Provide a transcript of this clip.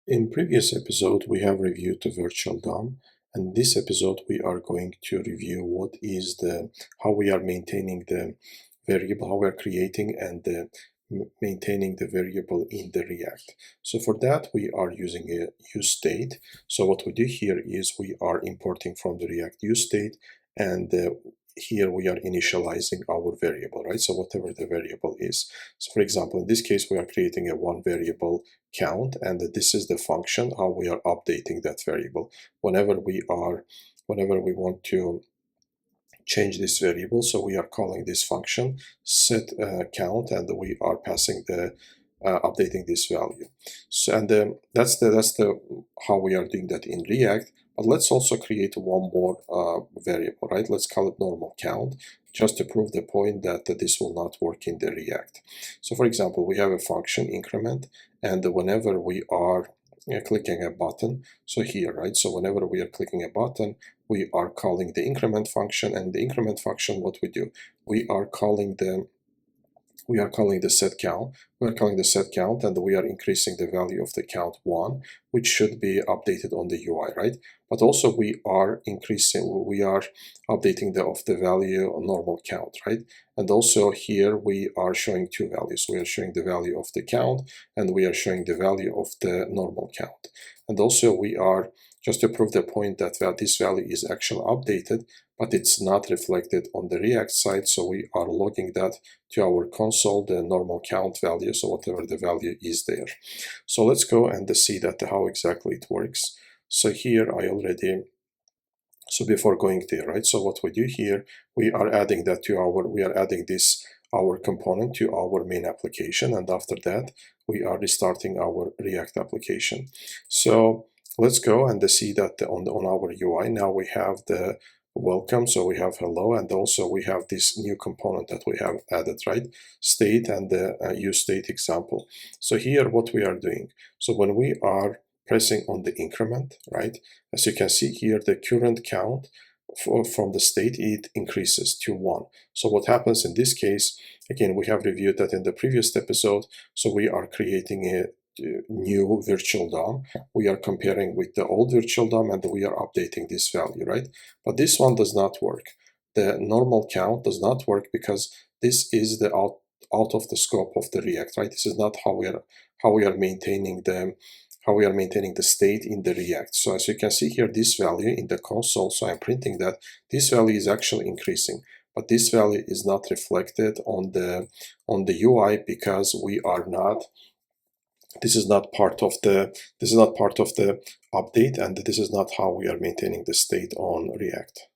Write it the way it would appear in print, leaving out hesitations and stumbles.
In previous episode, we have reviewed the virtual DOM, and this episode we are going to review how we are maintaining the variable, how we are creating and maintaining the variable in the React. So for that, we are using a useState. So what we do here is we are importing from the React useState, and here we are initializing our variable, right? So whatever the variable is. So for example, in this case, we are creating a one variable count, and this is the function how we are updating that variable whenever we want to change this variable. So we are calling this function set count, and we are passing the updating this value. So and that's the how we are doing that in React. But let's also create one more variable, right? Let's call it normal count, just to prove the point that this will not work in the React. So for example, we have a function increment, and whenever we are clicking a button, so here, right? So whenever we are clicking a button, we are calling the increment function, and the increment function, what we do, we are calling the set count. We are calling the set count, and we are increasing the value of the count 1, which should be updated on the UI, right? But also we are updating the value on normal count, right? And also here we are showing two values. We are showing the value of the count, and we are showing the value of the normal count. And also we are, just to prove the point that this value is actually updated, but it's not reflected on the React side, so we are logging that to our console, the normal count value, so whatever the value is there. So let's go and see that how exactly it works. So here so before going there, right? So what we do here, we are adding our component to our main application, and after that, we are restarting our React application. So let's go and see that on our UI, now we have the welcome, so we have hello, and also we have this new component that we have added, right? State and the useState example. So here what we are doing, so when we are pressing on the increment, right, as you can see here, the current count from the state, it increases to 1. So what happens in this case, again, we have reviewed that in the previous episode, so we are creating a new virtual DOM. We are comparing with the old virtual DOM, and we are updating this value, right? But this one does not work. The normal count does not work because this is the out of the scope of the React, right? This is not how we are maintaining the state in the React. So as you can see here, this value in the console, so I'm printing that this value is actually increasing, but this value is not reflected on the UI because this is not part of the update, and this is not how we are maintaining the state on React.